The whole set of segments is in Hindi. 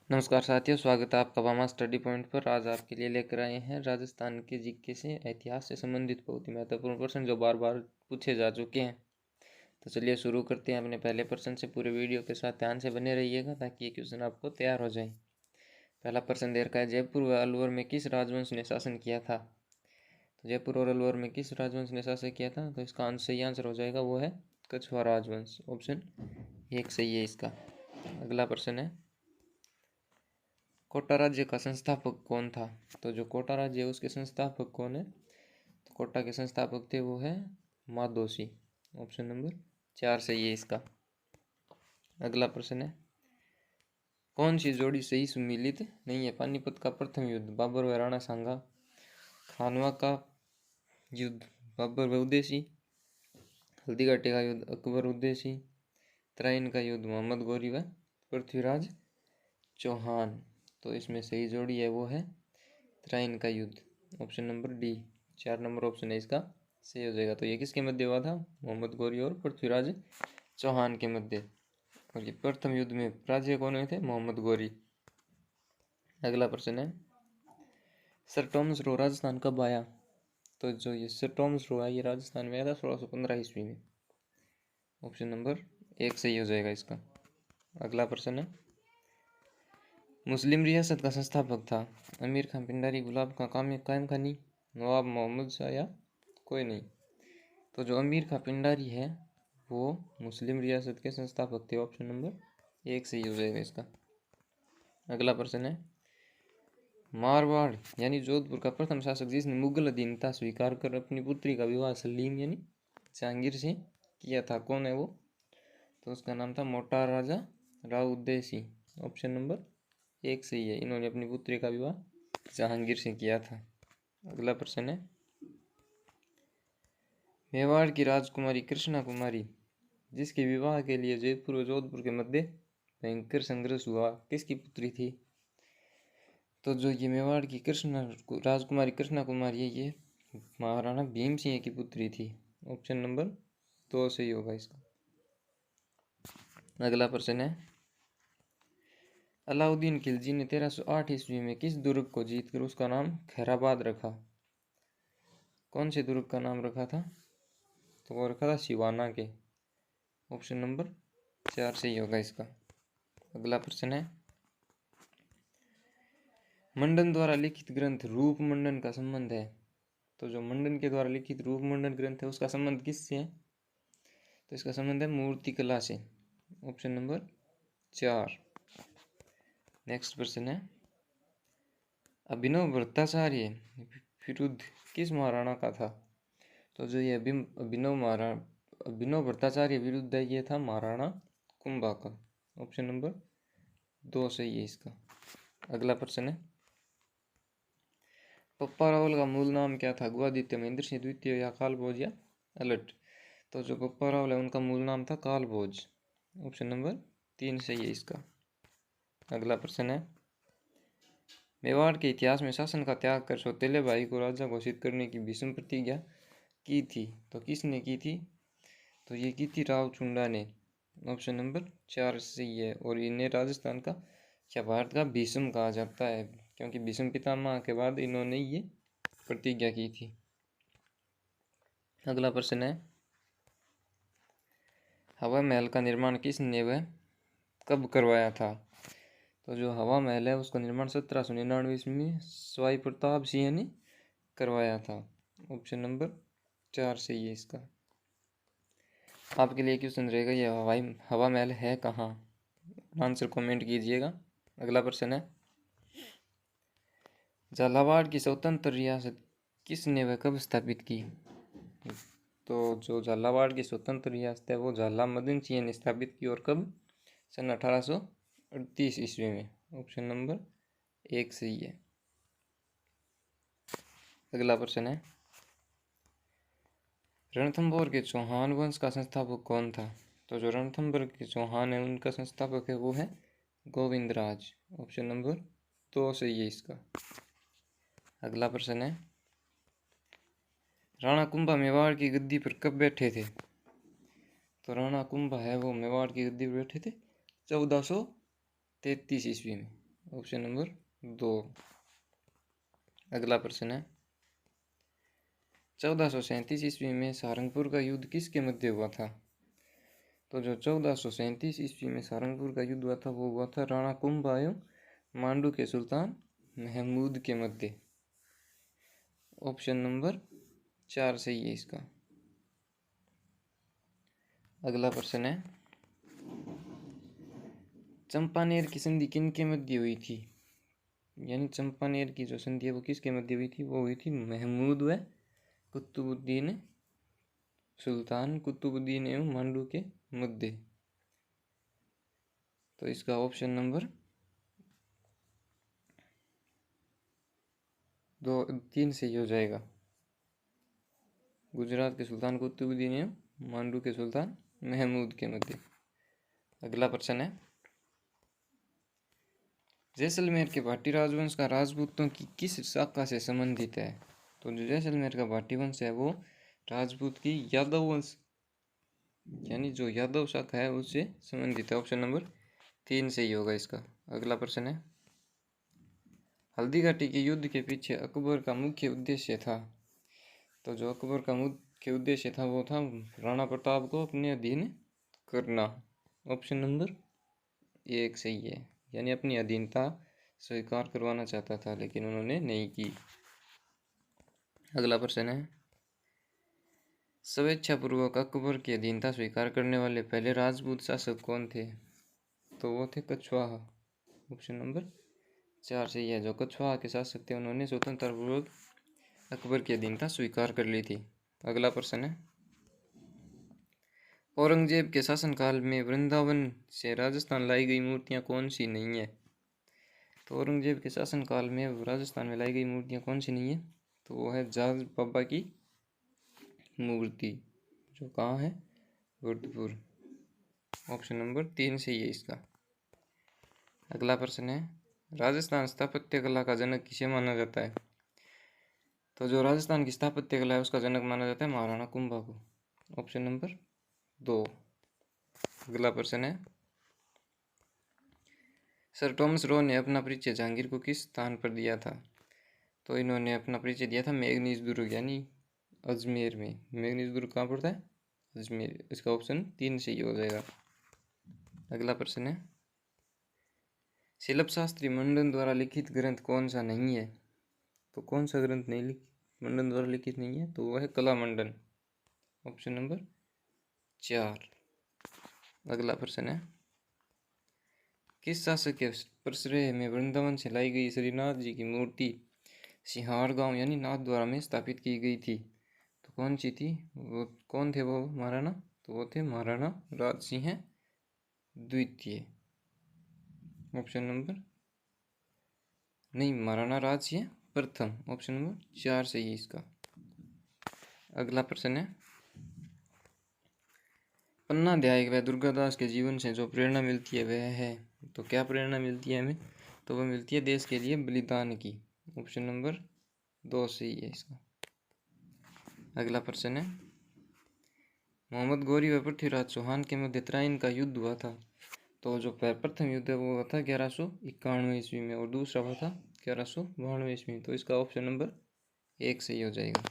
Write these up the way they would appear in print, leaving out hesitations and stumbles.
नमस्कार साथियों, स्वागत है आपका वामा स्टडी पॉइंट पर। आज आपके लिए लेकर आए हैं राजस्थान के जीके से इतिहास से संबंधित बहुत ही महत्वपूर्ण प्रश्न जो बार बार पूछे जा चुके हैं। तो चलिए शुरू करते हैं अपने पहले प्रश्न से। पूरे वीडियो के साथ ध्यान से बने रहिएगा ताकि ये क्वेश्चन आपको तैयार हो जाए। पहला प्रश्न दे रखा है, जयपुर व अलवर में किस राजवंश ने शासन किया था? तो जयपुर और अलवर में किस राजवंश ने शासन किया था? तो इसका सही आंसर हो जाएगा वो है कछवाहा राजवंश। ऑप्शन 1 सही है इसका। अगला प्रश्न है, कोटा राज्य का संस्थापक कौन था? तो जो कोटा राज्य है उसके संस्थापक कौन है? तो कोटा के संस्थापक थे वो है मादोसी। ऑप्शन नंबर 4 सही है इसका। अगला प्रश्न है, कौन सी जोड़ी सही सुमिलित नहीं है? पानीपत का प्रथम युद्ध बाबर व राणा सांगा, खानवा का युद्ध बाबर व उदेसी, हल्दीघाटी का युद्ध अकबर उदेसी, तराइन का युद्ध मोहम्मद गौरी व पृथ्वीराज चौहान। तो इसमें सही जोड़ी है वो है तराइन का युद्ध। Option number D 4 number option है इसका सही हो जाएगा। तो ये किसके मध्य हुआ था? मोहम्मद गौरी और पृथ्वीराज चौहान के मध्य। और ये प्रथम युद्ध में पराजय कौन हुए थे? मोहम्मद गौरी। अगला प्रश्न है, सर टॉमस रो राजस्थान कब आया? तो जो ये सर टॉमस रो है ये राजस्थान में आया था 1615 ईस्वी में। ऑप्शन नंबर 1 सही हो जाएगा इसका। अगला प्रश्न है, मुस्लिम रियासत का संस्थापक था अमीर खान पिंडारी, गुलाब खां कायम खानी, नवाब मोहम्मद शाह या कोई नहीं? तो जो अमीर खां पिंडारी है वो मुस्लिम रियासत के संस्थापक थे। ऑप्शन नंबर 1 सही हो जाएगा इसका। अगला प्रश्न है, मारवाड़ यानी जोधपुर का प्रथम शासक जिसने मुगल अधीनता स्वीकार कर अपनी पुत्री का विवाह सलीम यानी जहांगीर से किया था, कौन है वो? तो उसका नाम था मोटा राजा राव उदयसी। ऑप्शन नंबर 1 सही है। इन्होंने अपनी पुत्री का विवाह जहांगीर से किया था। अगला प्रश्न है, मेवाड़ की राजकुमारी कृष्णा कुमारी जिसके विवाह के लिए जयपुर और जोधपुर के मध्य भयंकर संघर्ष हुआ, किसकी पुत्री थी? तो जो ये मेवाड़ की राजकुमारी कृष्णा कुमारी है ये महाराणा भीम सिंह की पुत्री थी। ऑप्शन नंबर 2 सही होगा इसका। अगला प्रश्न है, अलाउद्दीन खिलजी ने 1308 ईस्वी में किस दुर्ग को जीतकर उसका नाम खैराबाद रखा? कौन से दुर्ग का नाम रखा था? तो वो रखा था सिवाना के। ऑप्शन नंबर 4 सही होगा इसका। अगला प्रश्न है, मंडन द्वारा लिखित ग्रंथ रूप मंडन का संबंध है? तो जो मंडन के द्वारा लिखित रूप मंडन ग्रंथ है उसका संबंध किससे है? तो इसका संबंध है मूर्ति कला से। Option number 4। नेक्स्ट प्रश्न है, अभिनव भट्टाचार्य विरुद्ध किस महाराणा का था? तो जो ये अभिनव भट्टाचार्य विरुद्ध है ये था महाराणा कुंभा का। ऑप्शन नंबर 2 सही है इसका। अगला प्रश्न है, पप्पा रावल का मूल नाम क्या था? गुआदित्य, महेंद्र सिंह द्वितीय या कालभोज या अलट? तो जो पप्पा रावल है उनका मूल नाम था कालभोज। ऑप्शन नंबर 3 सही है इसका। अगला प्रश्न है, मेवाड़ के इतिहास में शासन का त्याग कर सौतेले भाई को राजा घोषित करने की भीष्म प्रतिज्ञा की थी, तो किसने की थी? तो ये की थी राव चुंडा ने। ऑप्शन नंबर 4 सही है। और इन्हें राजस्थान का या भारत का भीष्म कहा जाता है क्योंकि भीष्म पितामह के बाद इन्होंने ये प्रतिज्ञा की थी। अगला प्रश्न है, हवा महल का निर्माण किसने व कब करवाया था? तो जो हवा महल है उसका निर्माण 1799 ईस्वी में स्वाई प्रताप सिंह ने करवाया था। ऑप्शन नंबर 4 सही है इसका। आपके लिए क्वेश्चन रहेगा, ये हवा महल है कहाँ? आंसर कमेंट कीजिएगा। अगला प्रश्न है, झालावाड़ की स्वतंत्र रियासत किसने व कब स्थापित की? तो जो झालावाड़ की स्वतंत्र रियासत है वो झाला मदन सिंह ने स्थापित की। और कब? सन 1838 ईस्वी में। ऑप्शन नंबर 1 सही है। अगला प्रश्न है, रणथंभौर के चौहान वंश का संस्थापक कौन था? तो जो रणथंभौर के चौहान है उनका संस्थापक है वो है गोविंदराज। ऑप्शन नंबर 2 सही है इसका। अगला प्रश्न है, राणा कुंभा मेवाड़ की गद्दी पर कब बैठे थे? तो राणा कुंभा है वो मेवाड़ की गद्दी पर बैठे थे 1433 ईस्वी में। Option number 2। अगला प्रश्न है 1437 ईस्वी में सहारनपुर का युद्ध किसके मध्य हुआ था? तो जो 1437 ईस्वी में सहारनपुर का युद्ध हुआ था वो हुआ था राणा कुंभा एवं मांडू के सुल्तान महमूद के मध्य। ऑप्शन नंबर 4 सही है इसका। अगला प्रश्न है चंपानेर की संधि किन के मध्य हुई थी? यानी चंपानेर की जो संधि है वो किसके मध्य हुई थी? वो हुई थी महमूद व कुतुबुद्दीन, सुल्तान कुतुबुद्दीन एवं मांडू के मध्य। तो इसका ऑप्शन नंबर 3 सही हो जाएगा। गुजरात के सुल्तान कुतुबुद्दीन एवं मांडू के सुल्तान महमूद के मध्य। अगला प्रश्न है जैसलमेर के भाटी राजवंश का राजपूतों की किस शाखा से संबंधित है? तो जो जैसलमेर का भाटी वंश है वो राजपूत की यादव वंश यानी जो यादव शाखा है उससे संबंधित है। ऑप्शन नंबर 3 सही होगा इसका। अगला प्रश्न है हल्दी घाटी के युद्ध के पीछे अकबर का मुख्य उद्देश्य था? तो जो अकबर का मुख्य उद्देश्य था वो था राणा प्रताप को अपने अधीन करना। ऑप्शन नंबर 1 सही है, यानी अपनी अधीनता स्वीकार करवाना चाहता था लेकिन उन्होंने नहीं की। अगला प्रश्न है स्वेच्छापूर्वक अकबर की अधीनता स्वीकार करने वाले पहले राजपूत शासक कौन थे? तो वो थे कछवाहा। ऑप्शन नंबर 4 सही है। जो कछवाहा के शासक थे उन्होंने स्वतंत्रपूर्वक अकबर की अधीनता स्वीकार कर ली थी। अगला प्रश्न है औरंगजेब के शासनकाल में वृंदावन से राजस्थान लाई गई मूर्तियां कौन सी नहीं है? तो औरंगजेब के शासनकाल में राजस्थान में लाई गई मूर्तियां कौन सी नहीं है? तो वो है जाज बाबा की मूर्ति, जो कहाँ है? रुद्रपुर। ऑप्शन नंबर 3 सही है इसका। अगला प्रश्न है राजस्थान स्थापत्य कला का जनक किसे माना जाता है? तो जो राजस्थान की स्थापत्य कला है उसका जनक माना जाता है महाराणा कुंभा को। Option number 2। अगला प्रश्न है सर थॉमस रो ने अपना परिचय जहांगीर को किस स्थान पर दिया था? तो इन्होंने अपना परिचय दिया था मेघनीज दुर्ग यानी अजमेर में। मेघनीज दुर्ग कहाँ पड़ता है? अजमेर। इसका ऑप्शन 3 सही हो जाएगा। अगला प्रश्न है शिल्प शास्त्री मंडन द्वारा लिखित ग्रंथ कौन सा नहीं है? तो कौन सा ग्रंथ नहीं मंडन द्वारा लिखित नहीं है? तो वह है कला मंडन। Option number 4। अगला प्रश्न है किस शासक के प्रश्रय में वृंदावन से लाई गई श्रीनाथ जी की मूर्ति सिंहाड़ गांव यानी नाथद्वारा में स्थापित की गई थी? तो कौन सी थी? वो कौन थे वो महाराणा? तो वो थे महाराणा राज सिंह द्वितीय। ऑप्शन नंबर नहीं, महाराणा राज सिंह प्रथम। ऑप्शन नंबर 4 सही है इसका। अगला प्रश्न है पन्ना अध्याय व दुर्गादास के जीवन से जो प्रेरणा मिलती है वह है? तो क्या प्रेरणा मिलती है हमें? तो वह मिलती है देश के लिए बलिदान की। ऑप्शन नंबर 2 सही है इसका। अगला प्रश्न है मोहम्मद गौरी व पृथ्वीराज चौहान के मध्य त्राइन का युद्ध हुआ था। तो जो प्रथम युद्ध है वो हुआ था 1191 ईस्वी में और दूसरा हुआ था 1192 ईस्वी में। तो इसका ऑप्शन नंबर 1 सही हो जाएगा।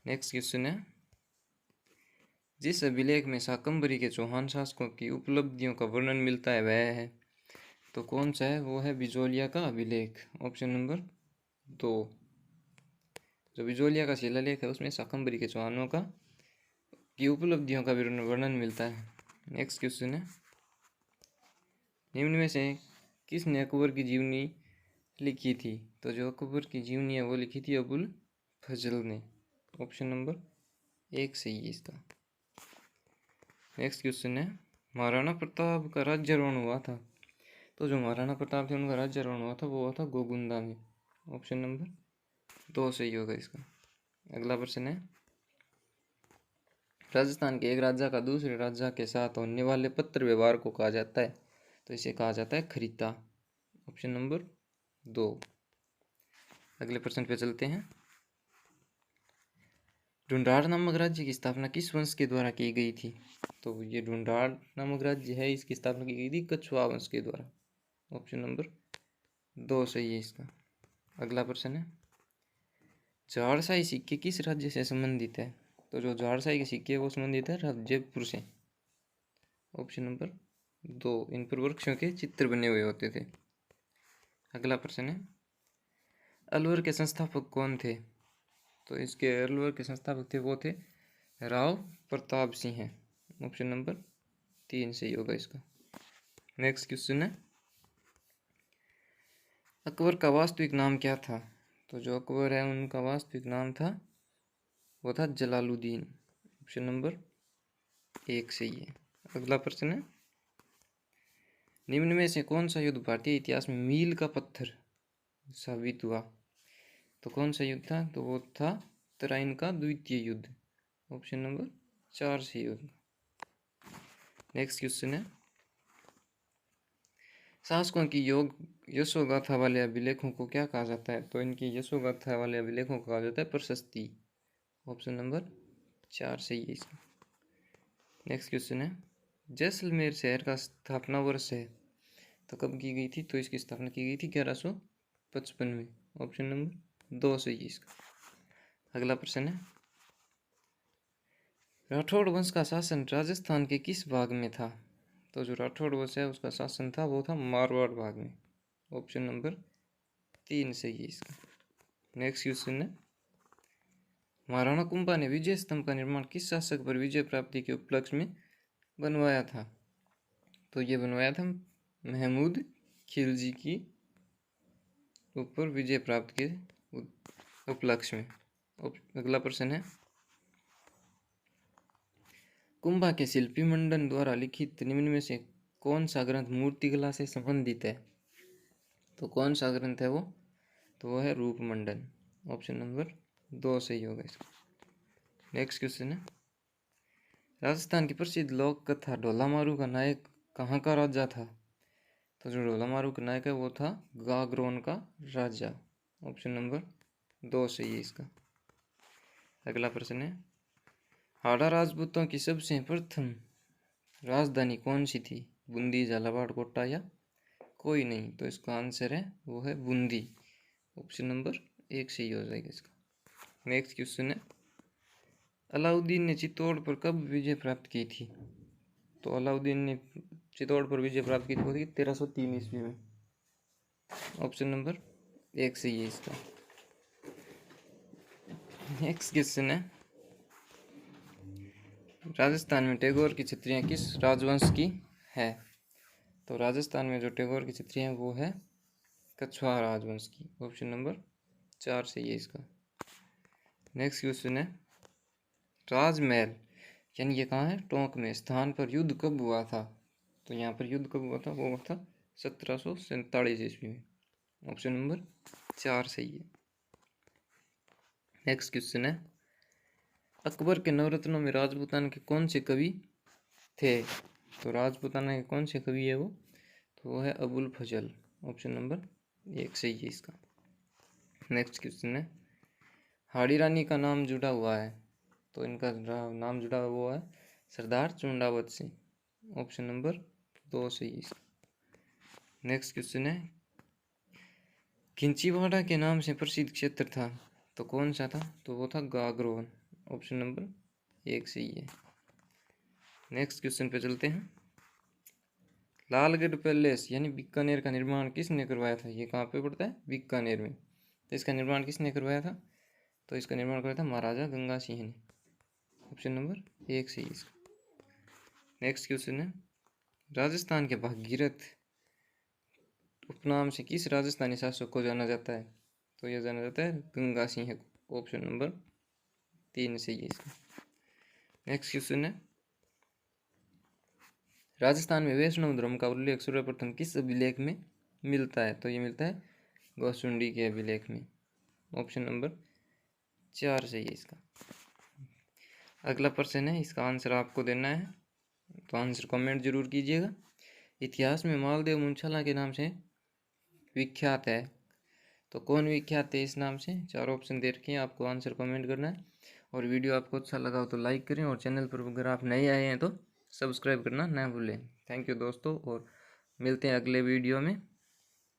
नेक्स्ट क्वेश्चन है जिस अभिलेख में शाकंभरी के चौहान शासकों की उपलब्धियों का वर्णन मिलता है वह है? तो कौन सा है? वो है बिजोलिया का अभिलेख। Option number 2। जो बिजोलिया का शिलालेख है उसमें शाकंभरी के चौहानों का की उपलब्धियों का वर्णन मिलता है। नेक्स्ट क्वेश्चन है निम्न में से किसने अकबर की जीवनी लिखी थी? तो जो अकबर की जीवनी है वो लिखी थी अबुल फजल ने। ऑप्शन नंबर 1 सही है इसका। नेक्स्ट क्वेश्चन है महाराणा प्रताप का राज्यारोहण हुआ था। तो जो महाराणा प्रताप थे उनका राज्यारोहण हुआ था वो हुआ था गोगुंदा में। ऑप्शन नंबर 2 सही होगा इसका। अगला प्रश्न है राजस्थान के एक राजा का दूसरे राजा के साथ होने वाले पत्र व्यवहार को कहा जाता है? तो इसे कहा जाता है खरीदा। Option number 2। अगले प्रश्न पे चलते हैं ढूंढाड़ नामक राज्य की स्थापना किस वंश के द्वारा की गई थी? तो ये ढूंढाड़ नामक राज्य है इसकी स्थापना की गई थी कछवाहा वंश के द्वारा। ऑप्शन नंबर 2 सही है इसका। अगला प्रश्न है, झाड़साई सिक्के किस राज्य से संबंधित है? तो जो झाड़साई के सिक्के वो संबंधित है जयपुर से। ऑप्शन नंबर 2, इन पर वृक्षों के चित्र बने हुए होते थे। अगला प्रश्न है, अलवर के संस्थापक कौन थे? तो इसके अलवर के संस्थापक थे वो थे राव प्रताप सिंह। ऑप्शन नंबर 3 सही होगा इसका। नेक्स्ट क्वेश्चन है, अकबर का वास्तविक नाम क्या था? तो जो अकबर है उनका वास्तविक नाम था वो था जलालुद्दीन। ऑप्शन नंबर 1 सही है। अगला प्रश्न है, निम्न में से कौन सा युद्ध भारतीय इतिहास में मील का पत्थर साबित हुआ? तो कौन सा युद्ध था? तो वो था तराइन का द्वितीय युद्ध। ऑप्शन नंबर 4 सही होगा। नेक्स्ट क्वेश्चन है, शासकों की योग यशोगाथा वाले अभिलेखों को क्या कहा जाता है? तो इनकी यशोगाथा वाले अभिलेखों को कहा जाता है प्रशस्ति। ऑप्शन नंबर 4 सही है इसका। नेक्स्ट क्वेश्चन है, जैसलमेर शहर का स्थापना वर्ष है तो कब की गई थी? तो इसकी स्थापना की गई थी 1155 में। ऑप्शन नंबर 2 सही है इसका। अगला प्रश्न है, राठौड़ वंश का शासन राजस्थान के किस भाग में था? तो जो राठौड़ वंश है उसका शासन था वो था मारवाड़ भाग में। ऑप्शन नंबर 3 सही है इसका। नेक्स्ट क्वेश्चन है, महाराणा कुंभा ने विजय स्तंभ का निर्माण किस शासक पर विजय प्राप्ति के उपलक्ष्य में बनवाया था? तो ये बनवाया था महमूद खिलजी की ऊपर विजय प्राप्त के उपलक्ष्य में। अगला प्रश्न है, कुंभा के शिल्पी मंडन द्वारा लिखित निम्न में से कौन सा ग्रंथ मूर्तिकला से संबंधित है? तो कौन सा ग्रंथ है वो? तो वो है रूप मंडन। ऑप्शन नंबर 2 सही होगा इसका। नेक्स्ट क्वेश्चन है, राजस्थान की प्रसिद्ध लोक कथा ढोला मारू का नायक कहाँ का राजा था? तो जो ढोला मारू का नायक है वो था गागरोन का राजा। ऑप्शन नंबर 2 सही है इसका। अगला प्रश्न है, हाड़ा राजपूतों की सबसे प्रथम राजधानी कौन सी थी? बूंदी, झालावाड़, कोटा या कोई नहीं? तो इसका आंसर है वो है बूंदी। ऑप्शन नंबर 1 सही हो जाएगा इसका। नेक्स्ट क्वेश्चन है, अलाउद्दीन ने चित्तौड़ पर कब विजय प्राप्त की थी? तो अलाउद्दीन ने चित्तौड़ पर विजय प्राप्त की थी 1303 ईस्वी में। ऑप्शन नंबर 1 सही है इसका। नेक्स्ट क्वेश्चन है, राजस्थान में टैगोर की छत्रियाँ किस राजवंश की है? तो राजस्थान में जो टैगोर की छत्री हैं वो है कछवाहा राजवंश की। ऑप्शन नंबर 4 सही है इसका। नेक्स्ट क्वेश्चन है, राजमहल यानी ये कहाँ है? टोंक में स्थान पर युद्ध कब हुआ था? तो यहाँ पर युद्ध कब हुआ था? वो हुआ था 1747 ईस्वी में। ऑप्शन नंबर 4 सही है। नेक्स्ट क्वेश्चन है, अकबर के नवरत्नों में राजपूताना के कौन से कवि थे? तो राजपूताना के कौन से कवि है वो? तो वो है अबुल फजल। ऑप्शन नंबर 1 सही है इसका। नेक्स्ट क्वेश्चन है, हाड़ी रानी का नाम जुड़ा हुआ है तो इनका नाम जुड़ा हुआ है सरदार चुंडावत से। ऑप्शन नंबर 2 सही है इसका। नेक्स्ट क्वेश्चन है, खिंचीवाड़ा के नाम से प्रसिद्ध क्षेत्र था तो कौन सा था? तो वो था गागरोन। ऑप्शन नंबर 1 सही है। नेक्स्ट क्वेश्चन पे चलते हैं, लालगढ़ पैलेस यानी बीकानेर का निर्माण किसने करवाया था? ये कहाँ पे पड़ता है? बीकानेर में। तो इसका निर्माण किसने करवाया था? तो इसका निर्माण करवाया था महाराजा गंगा सिंह ने। ऑप्शन नंबर 1 सही है इसका। नेक्स्ट क्वेश्चन है, राजस्थान के भागीरथ उपनाम से किस राजस्थानी शासक को जाना जाता है? तो यह जाना जाता है गंगा सिंह को। ऑप्शन नंबर 3 सही है इसका। नेक्स्ट क्वेश्चन है, राजस्थान में वैष्णव धर्म का उल्लेख सर्वप्रथम किस अभिलेख में मिलता है? तो ये मिलता है गौसुंडी के अभिलेख में। ऑप्शन नंबर 4 सही है इसका। अगला प्रश्न है, इसका आंसर आपको देना है तो आंसर कमेंट जरूर कीजिएगा। इतिहास में मालदेव मुंशाला के नाम से विख्यात है तो कौन विख्यात है इस नाम से? 4 ऑप्शन दे रखे हैं, आपको आंसर कमेंट करना है। और वीडियो आपको अच्छा लगा हो तो लाइक करें और चैनल पर अगर आप नए आए हैं तो सब्सक्राइब करना ना भूलें। थैंक यू दोस्तों, और मिलते हैं अगले वीडियो में।